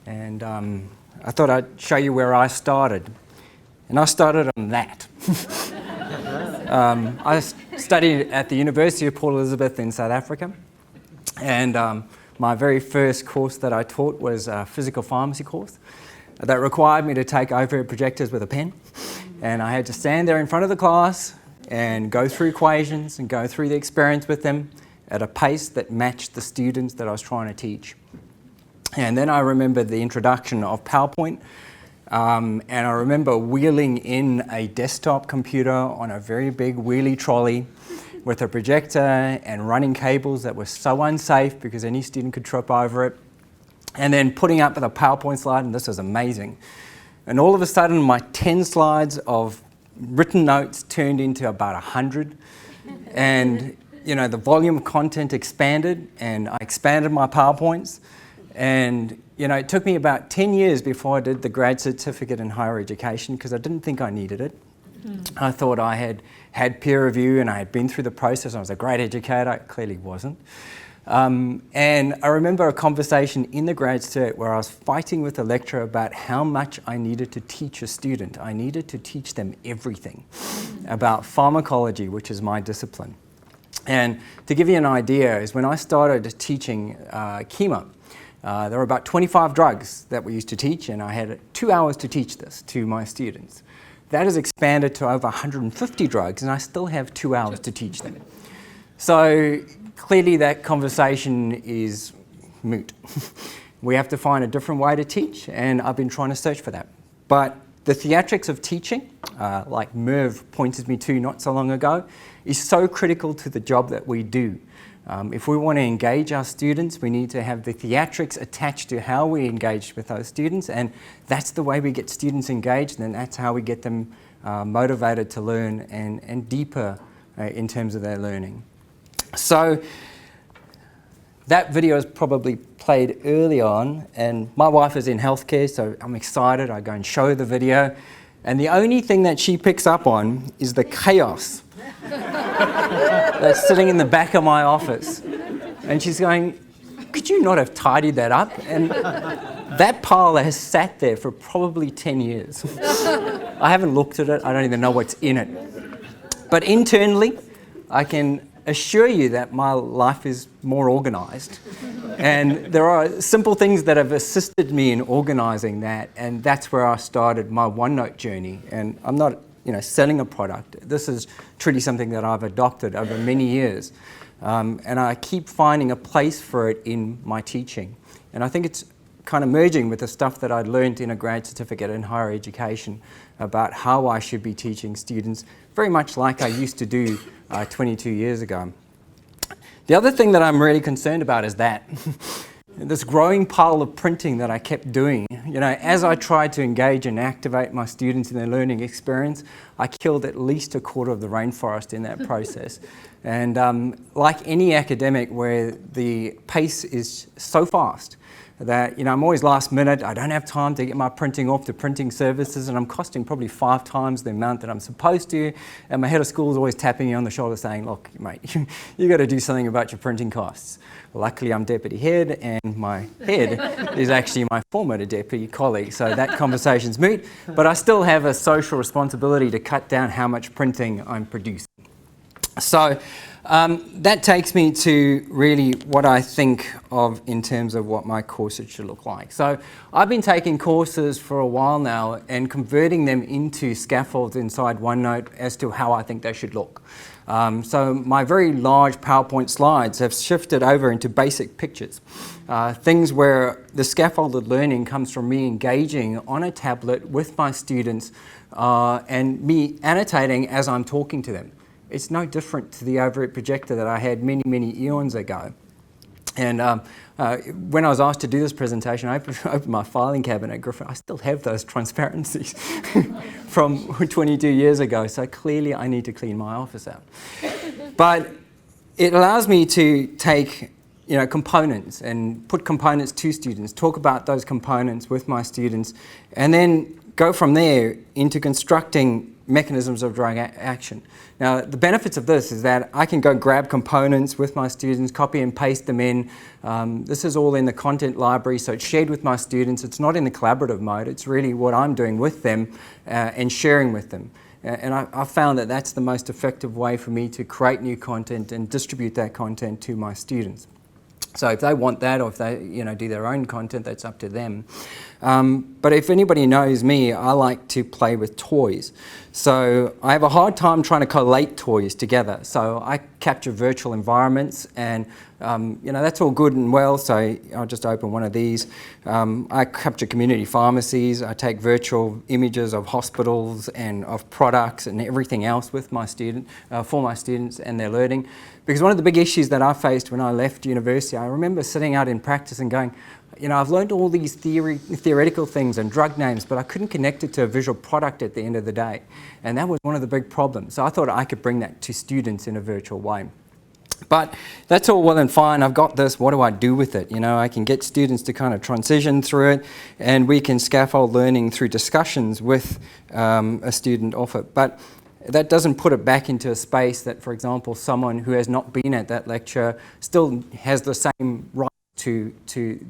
And I thought I'd show you where I started. And I started on that. I studied at the University of Port Elizabeth in South Africa. And my very first course that I taught was a physical pharmacy course that required me to take overhead projectors with a pen. And I had to stand there in front of the class and go through equations and go through the experience with them at a pace that matched the students that I was trying to teach. And then I remember the introduction of PowerPoint, and I remember wheeling in a desktop computer on a very big wheelie trolley with a projector and running cables that were so unsafe because any student could trip over it, and then putting up the PowerPoint slide, and this was amazing. And all of a sudden, my 10 slides of written notes turned into about 100, and the volume of content expanded, and I expanded my PowerPoints, and it took me about 10 years before I did the grad certificate in higher education because I didn't think I needed it. I thought I had peer review and I had been through the process. I was a great educator. I clearly wasn't. And I remember a conversation in the grad cert where I was fighting with the lecturer about how much I needed to teach a student. I needed to teach them everything about pharmacology, which is my discipline. And to give you an idea, is when I started teaching chemo, there were about 25 drugs that we used to teach, and I had 2 hours to teach this to my students. That has expanded to over 150 drugs, and I still have 2 hours to teach them. So clearly that conversation is moot. We have to find a different way to teach, and I've been trying to search for that. But the theatrics of teaching, like Merv pointed me to not so long ago, is so critical to the job that we do. If we want to engage our students, we need to have the theatrics attached to how we engage with those students, and that's the way we get students engaged, and that's how we get them motivated to learn and deeper in terms of their learning. So that video is probably played early on, and my wife is in healthcare, so I'm excited. I go and show the video, and the only thing that she picks up on is the chaos that's sitting in the back of my office. And she's going, could you not have tidied that up? And that pile has sat there for probably 10 years. I haven't looked at it. I don't even know what's in it. But internally, I can assure you that my life is more organized. And there are simple things that have assisted me in organizing that, and that's where I started my OneNote journey. And I'm not selling a product. This is truly something that I've adopted over many years. And I keep finding a place for it in my teaching. And I think it's kind of merging with the stuff that I'd learned in a grad certificate in higher education about how I should be teaching students, very much like I used to do 22 years ago. The other thing that I'm really concerned about is that this growing pile of printing that I kept doing. As I tried to engage and activate my students in their learning experience, I killed at least a quarter of the rainforest in that process. And like any academic where the pace is so fast that I'm always last minute, I don't have time to get my printing off to printing services, and I'm costing probably 5 times the amount that I'm supposed to, and my head of school is always tapping me on the shoulder saying, look mate, you got to do something about your printing costs. Luckily I'm deputy head, and my head is actually my former deputy colleague, so that conversation's moot, but I still have a social responsibility to cut down how much printing I'm producing. So that takes me to really what I think of in terms of what my courses should look like. So I've been taking courses for a while now and converting them into scaffolds inside OneNote as to how I think they should look. So my very large PowerPoint slides have shifted over into basic pictures. Things where the scaffolded learning comes from me engaging on a tablet with my students and me annotating as I'm talking to them. It's no different to the overhead projector that I had many, many eons ago. And when I was asked to do this presentation, I opened my filing cabinet at Griffin. I still have those transparencies from 22 years ago, so clearly I need to clean my office out. But it allows me to take components and put components to students, talk about those components with my students, and then go from there into constructing mechanisms of drug action. Now, the benefits of this is that I can go grab components with my students, copy and paste them in. This is all in the content library, so it's shared with my students. It's not in the collaborative mode. It's really what I'm doing with them and sharing with them. And I've found that that's the most effective way for me to create new content and distribute that content to my students. So if they want that, or if they do their own content, that's up to them. But if anybody knows me, I like to play with toys. So I have a hard time trying to collate toys together. So I capture virtual environments, and that's all good and well. So I'll just open one of these. I capture community pharmacies. I take virtual images of hospitals and of products and everything else with my for my students and their learning. Because one of the big issues that I faced when I left university, I remember sitting out in practice and going, I've learned all these theoretical things and drug names, but I couldn't connect it to a visual product at the end of the day. And that was one of the big problems. So I thought I could bring that to students in a virtual way. But that's all well and fine. I've got this. What do I do with it? I can get students to kind of transition through it, and we can scaffold learning through discussions with a student off it. But that doesn't put it back into a space that, for example, someone who has not been at that lecture still has the same right to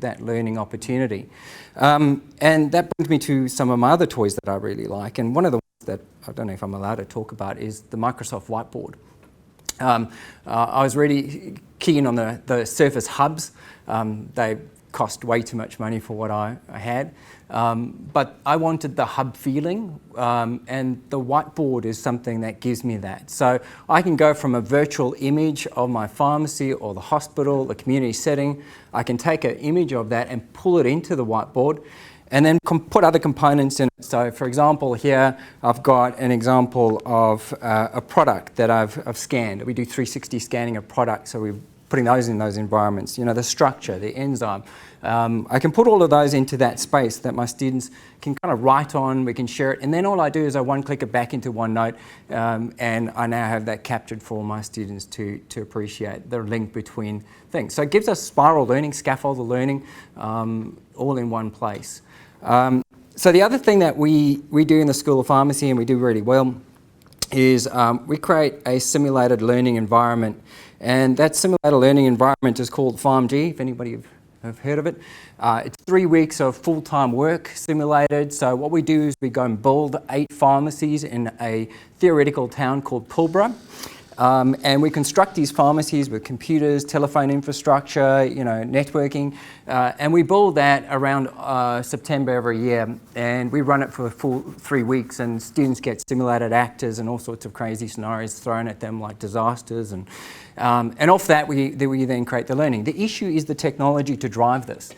that learning opportunity. And that brings me to some of my other toys that I really like. And one of the ones that I don't know if I'm allowed to talk about is the Microsoft Whiteboard. I was really keen on the Surface Hubs. They cost way too much money for what I had. But I wanted the hub feeling, and the whiteboard is something that gives me that. So I can go from a virtual image of my pharmacy or the hospital, the community setting. I can take an image of that and pull it into the whiteboard, and then put other components in it. So for example, here I've got an example of a product that I've scanned. We do 360 scanning of products, so we're putting those in those environments. The structure, the enzyme. I can put all of those into that space that my students can kind of write on, we can share it, and then all I do is I one-click it back into OneNote, and I now have that captured for my students to appreciate the link between things. So it gives us spiral learning, scaffolded learning, all in one place. So the other thing that we do in the School of Pharmacy, and we do really well, is we create a simulated learning environment. And that simulated learning environment is called PharmG, if anybody have heard of it. It's 3 weeks of full-time work simulated. So what we do is we go and build 8 pharmacies in a theoretical town called Pilbara. And we construct these pharmacies with computers, telephone infrastructure, networking, and we build that around September every year, and we run it for a full 3 weeks, and students get simulated actors and all sorts of crazy scenarios thrown at them, like disasters, and off that we then create the learning. The issue is the technology to drive this.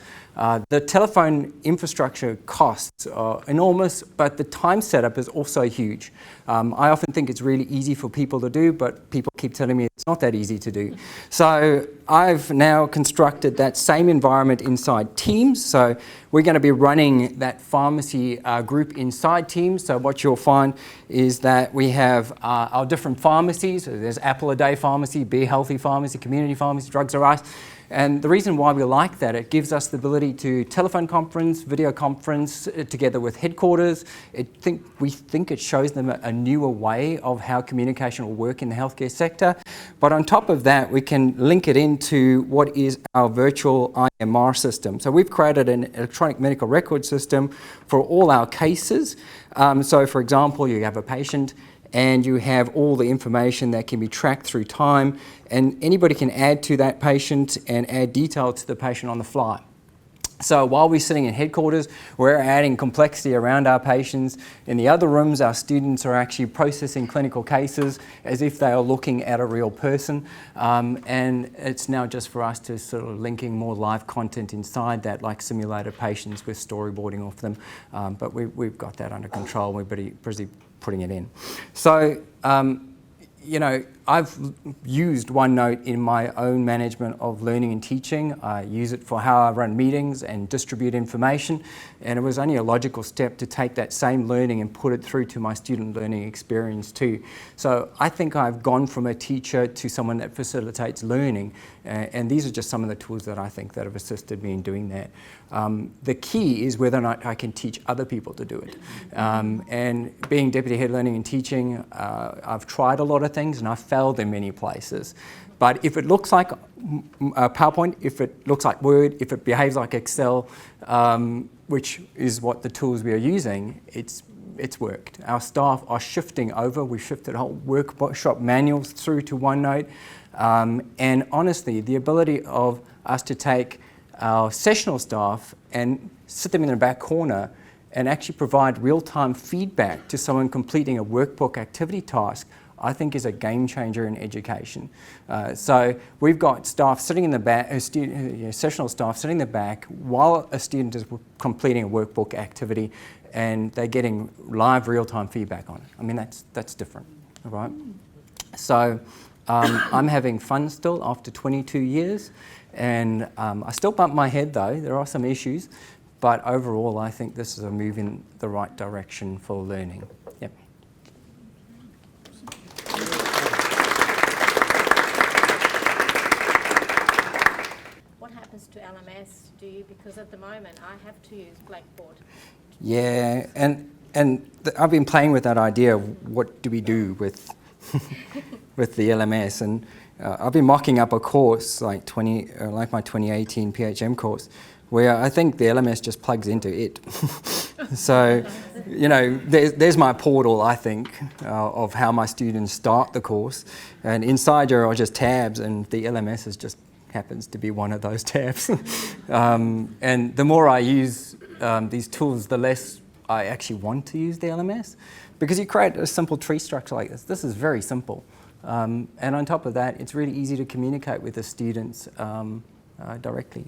The telephone infrastructure costs are enormous, but the time setup is also huge. I often think it's really easy for people to do, but people keep telling me it's not that easy to do. So I've now constructed that same environment inside Teams. So we're going to be running that pharmacy group inside Teams. So what you'll find is that we have our different pharmacies. So there's Apple a Day Pharmacy, Be Healthy Pharmacy, Community Pharmacy, Drugs Are Us. And the reason why we like that, it gives us the ability to telephone conference, video conference together with headquarters. We think it shows them a newer way of how communication will work in the healthcare sector. But on top of that, we can link it into what is our virtual IMR system. So we've created an electronic medical record system for all our cases. So for example, you have a patient and you have all the information that can be tracked through time, and anybody can add to that patient and add detail to the patient on the fly. So while we're sitting in headquarters, we're adding complexity around our patients. In the other rooms, our students are actually processing clinical cases as if they are looking at a real person. And it's now just for us to sort of linking more live content inside that, like simulated patients with storyboarding off them. But we've got that under control. We're busy putting it in. So, I've used OneNote in my own management of learning and teaching. I use it for how I run meetings and distribute information, and it was only a logical step to take that same learning and put it through to my student learning experience too. So I think I've gone from a teacher to someone that facilitates learning, and these are just some of the tools that I think that have assisted me in doing that. The key is whether or not I can teach other people to do it. And being Deputy Head Learning and Teaching, I've tried a lot of things and I've failed in many places. But if it looks like PowerPoint, if it looks like Word, if it behaves like Excel, which is what the tools we are using, it's worked. Our staff are shifting over. We've shifted whole workshop manuals through to OneNote. And honestly, the ability of us to take our sessional staff and sit them in the back corner and actually provide real-time feedback to someone completing a workbook activity task, I think is a game changer in education. So we've got staff sitting in the back, sessional staff sitting in the back while a student is completing a workbook activity, and they're getting live real-time feedback on it. I mean, that's different, all right? So I'm having fun still after 22 years, and I still bump my head though. There are some issues, but overall I think this is a move in the right direction for learning. Yep. What happens to LMS? Because at the moment I have to use Blackboard. Yeah, and I've been playing with that idea of what do we do with with the LMS, and I've been mocking up a course like my 2018 PHM course, where I think the LMS just plugs into it. So, you know, there's my portal, I think, of how my students start the course, and inside there are just tabs, and the LMS is just happens to be one of those tabs. And the more I use these tools, the less I actually want to use the LMS, because you create a simple tree structure like this. This is very simple. And on top of that, it's really easy to communicate with the students directly.